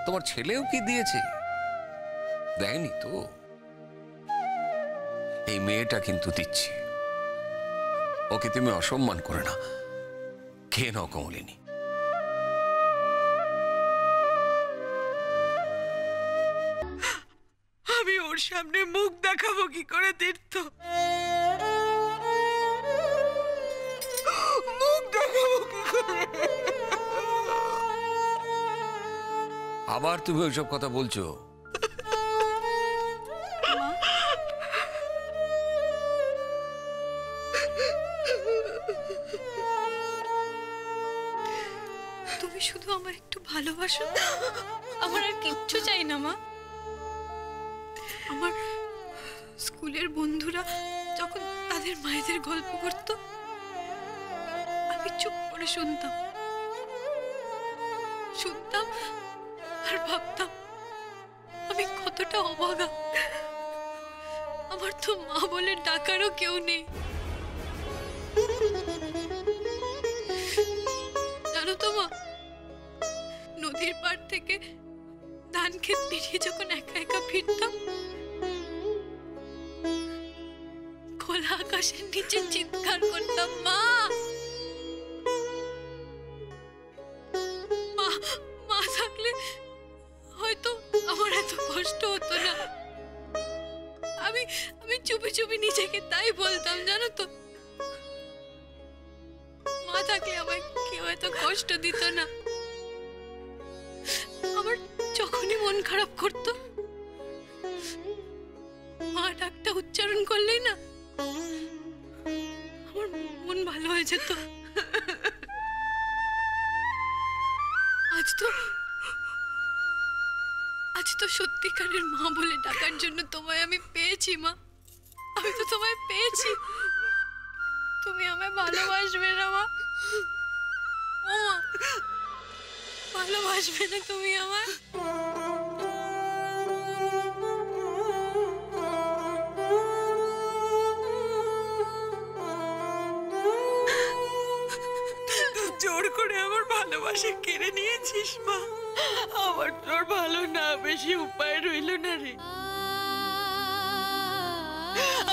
তোমার ছেলেও কি দিয়েছে? দেয়নি তো। এই মেয়েটা কিন্তু দিচ্ছে। ওকে তুমি অসম্মান করে না। খেয়ে নাও কমলিনী। আমি ওর সামনে মুখ দেখাবো কি করে তীর্থ? মুখ দেখাবো কি করে? আবার তুমি ওইসব কথা বলছো? তুমি শুধু আমার একটু ভালোবাসো, আমার আর কিচ্ছু চাই না মা। আমার স্কুলের বন্ধুরা যখন তাদের মায়েদের গল্প করত, আমি চুপ করে শুনতাম আর ভাবতাম আমি কতটা অভাগা। আমার তো মা বলে ডাকারও কেউ নেই। জানো তো মা, নদীর পাড় থেকে ধান ক্ষেত পেরিয়ে যখন একা একা ফিরতাম, খোলা আকাশের নিচে চিৎকার করতাম, মা মা থাকলে হয়তো আমার এত কষ্ট হতো না। আমি চুপি চুপি নিজেকে তাই বলতাম, জানো তো, মা থাকলে আমায় কেউ এত কষ্ট দিত না। আমার যখনই মন খারাপ করতো, মা ডাকটা উচ্চারণ করলেই না আমার মন ভালো হয়ে যেত। আজ তো সত্যিকারের মা বলে ডাকার জন্য তোমায় আমি পেয়েছি মা। আমি তো তোমায় পেয়েছি। তুমি আমায় ভালোবাসবে না মা? ও মা, ভালোবাসবে না তুমি আমায়? জোর করে আমার ভালোবাসা কেড়ে নিয়েছিস মা। আমার তোর ভালো না বেশি উপায় রইল না রে।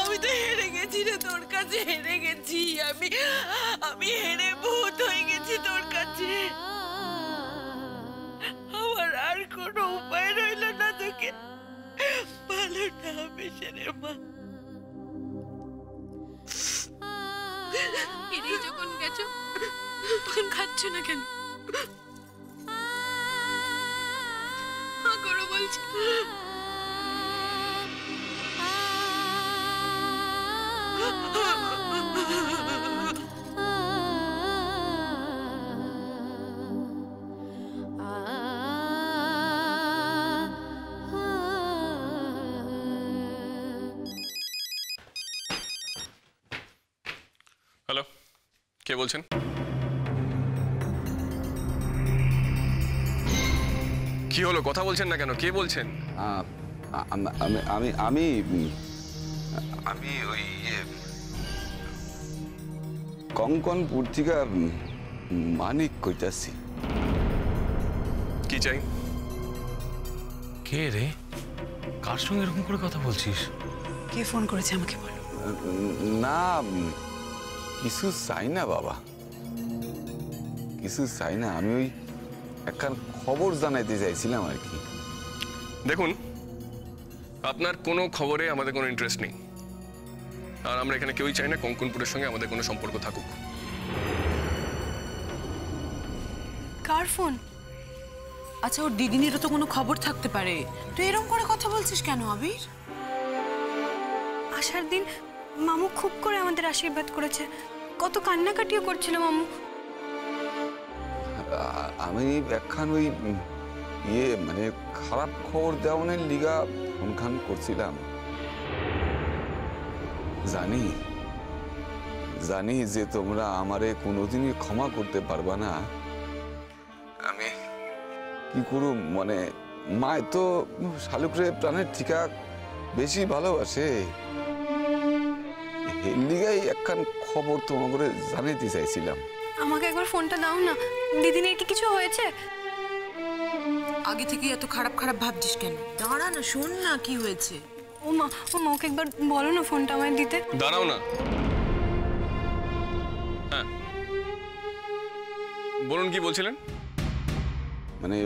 আমি তো হেরে গেছি রে, তোর কাছে হেরে গেছি। আমি হেরে ভূত হয়ে গেছি তোর কাছে। আমার আর কোনো উপায় রইল না তোকে ভালো না বেশি রে মা। হেরেই যখন গেছো তখন খাচ্ছ না কেন? করো বলছি। হ্যালো, কে বলছেন? কি হলো, কথা বলছেন না কেন? কে বলছেন? আমি ওই কঙ্কনপুর থেকে মানিক কইতাছি। কি চাই? কে রে? কার সঙ্গে এরকম করে কথা বলছিস? কে ফোন করেছে আমাকে বলো। না, কিছু চাই না বাবা, কিছু চাই না। আমি ওই একখান খবর জানাইতে চাইছিলাম আর কি। দেখুন, আপনার কোনো খবরে আমাদের কোনো ইন্টারেস্ট নেই, আর আমরা এখানে কেউই চাই না কঙ্কনপুরের সঙ্গে আমাদের কোনো সম্পর্ক থাকুক। কার ফোন? আচ্ছা, ওর দিদিনেরও তো কোনো খবর থাকতে পারে। তুই এরকম করে কথা বলছিস কেন আবির? আসার দিন মামু খুব করে আমাদের আশীর্বাদ করেছে, কত কান্নাকাটিও করছিল মামু। আমি একখান ওই মানে খারাপ খবর দেওয়ানের লিগা ফোনখান করছিলাম। জানি যে তোমরা আমারে কোনোদিনই ক্ষমা করতে পারবা না। আমি কি করু, মানে মায় তো শালুকরে প্রাণের ঠিকা বেশি ভালোবাসে। এর লিগাই একখান খবর তোমাকে জানাইতে চাইছিলাম। আমাকে একবার ফোনটা দাও না। দিদিনের কি কিছু হয়েছে? আগে থেকে এত খারাপ খারাপ ভাবছিস কেন? দাঁড়া না, শোন না কি হয়েছে। ও মা ওকে একবার বলো না ফোনটা আমায় দিতে। দাঁড়াও না। হ্যাঁ বলুন, কি বলছিলেন? মানে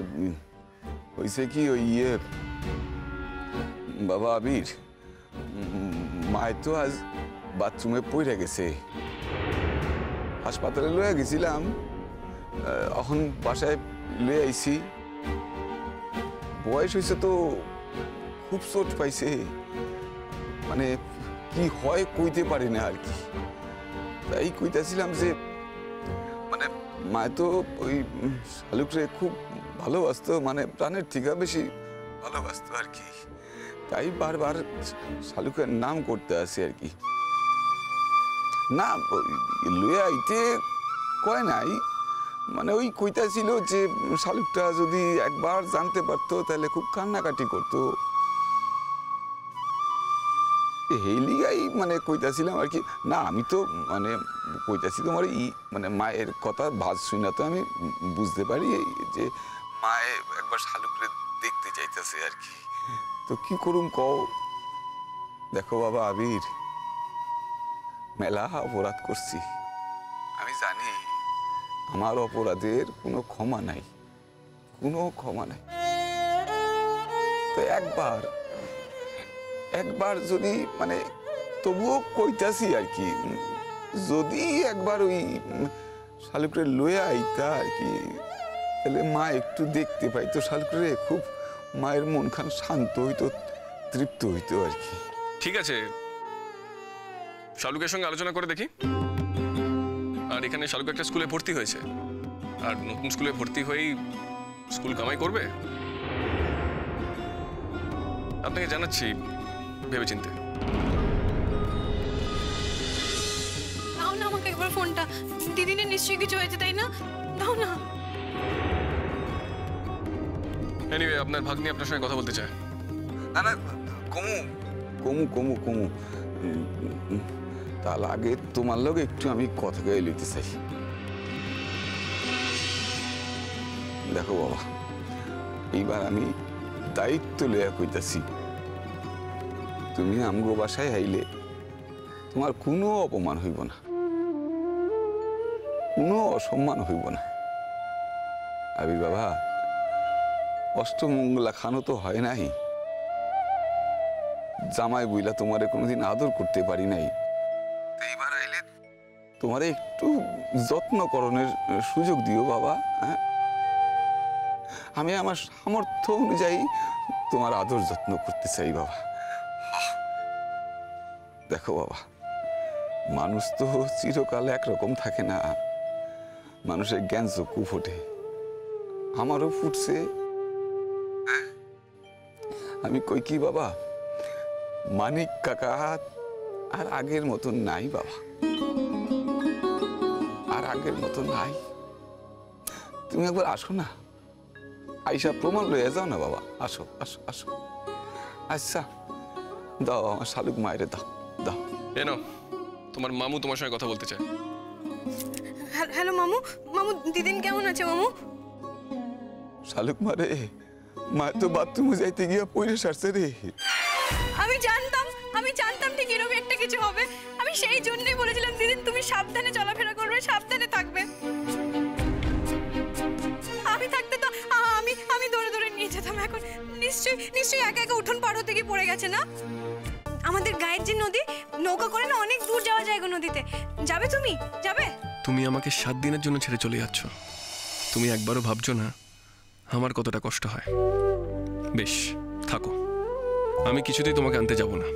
হয়েছে কি, ওই বাবা আবির, মায় তো আজ বাথরুমে পড়ে গেছে। হাসপাতালে লয়ে গেছিলাম, এখন বাসায় লয়ে আইছি। বয়স হয়েছে তো, খুব চোট পাইছে, মানে কি হয় কইতে পারি না আর কি। তাই কইতেছিলাম যে মানে মায় তো ওই শালুকরে খুব ভালোবাসতো, মানে প্রাণের থেকে বেশি ভালোবাসতো আর কি। তাই বারবার শালুকের নাম করতে আসি আর কি। না লুয়ে আইতে কয় নাই, মানে ওই কইতা ছিল যে শালুকটা যদি একবার জানতে পারতো তাহলে খুব কান্নাকাটি করতো। এই লিগাই মানে কইতাছিলাম আর কি। না আমি তো মানে কইতাছি তোমার মানে মায়ের কথা ভাজ শুনে তো আমি বুঝতে পারি যে মায়ে একবার শালুকরে দেখতে চাইতেছে আর কি। তো কি করুম কও? দেখো বাবা আবির, মেলা অপরাধ করছি, আমি জানি আমার অপরাধের কোনো ক্ষমা নাই, কোনো ক্ষমা নাই। তো একবার যদি মানে তবুও কইতাছি আর কি, যদি একবার ওই শালুকরে লয়ে আইতা আর কি, তাহলে মা একটু দেখতে পাইতো শালুকরে, খুব মায়ের মন খান শান্ত হইতো, তৃপ্ত হইতো আর কি। ঠিক আছে, শালুকের সঙ্গে আলোচনা করে দেখি। আর এখানে শালুক একটা স্কুলে ভর্তি হয়েছে, আর নতুন স্কুলে ভর্তি হয়েই স্কুল কামাই করবে। আপনাকে জানাচ্ছি ভেবেচিন্তে। দাও না আমাকে একবার ফোনটা, দিদিনের নিশ্চয়ই কিছু হয়েছে তাই না? দাও না। এনিওয়ে, আপনার ভাগ্নি আপনার সঙ্গে কথা বলতে চায়। না না, কমু কমু কমু কমু তার আগে তোমার লগে একটু আমি কথা গায়ে লইতে চাই। দেখো বাবা, এইবার আমি দায়িত্ব লইয়া কইতাছি, তুমি আমগো বাসায় আইলে তোমার কোনো অপমান হইব না, কোনো অসম্মান হইব না। আবির বাবা, অষ্টমঙ্গলা খানো তো হয় নাই, জামাই বইলা তোমারে কোনোদিন আদর করতে পারি নাই। এইবার আইলে তোমারে একটু যত্নকরণের সুযোগ দিও বাবা। হ্যাঁ, আমি আমার সামর্থ্য অনুযায়ী তোমার আদর যত্ন করতে চাই বাবা। দেখো বাবা, মানুষ তো চিরকাল একরকম থাকে না, মানুষের জ্ঞান চক্ষু ফোটে, আমারও ফুটছে। আমি কই কি বাবা, মানিক কাকা আর আগের মতন নাই বাবা, আর আগের মতন নাই। তুমি একবার আসো না, আইসা প্রমাণ লইয়া যাও না বাবা, আসো আসো আসো। আচ্ছা দাও আমার শালুক মায়েরে, দাও দাও। এ নাও, তোমার মামু তোমার সঙ্গে কথা বলতে চায়। হ্যালো মামু। মামু দিদিন কেমন আছে মামু? শালুক মারে, মা তো বাথরুমে যাইতে গিয়া পড়ে সারছে রে। আমি জানতাম ঠিক এরকম একটা কিছু হবে। আমি সেই জন্যই বলেছিলাম দিদিন তুমি সাবধানে চলাফেরা করবে, সাবধানে থাকবে। আমি থাকতে তো আমি দৌড়ে দৌড়ে নিয়ে যেতাম। এখন নিশ্চয়ই একা একা উঠোন পার হতে গিয়ে পড়ে গেছে না? আমাদের গায়ের যে নদী, নৌকা করে না অনেক দূর যাওয়া যায় গো নদীতে। যাবে তুমি? যাবে? তুমি আমাকে 7 দিনের জন্য ছেড়ে চলে যাচ্ছ, তুমি একবারও ভাবছো না আমার কতটা কষ্ট হয়। বেশ থাকো, আমি কিছুতেই তোমাকে আনতে যাব না।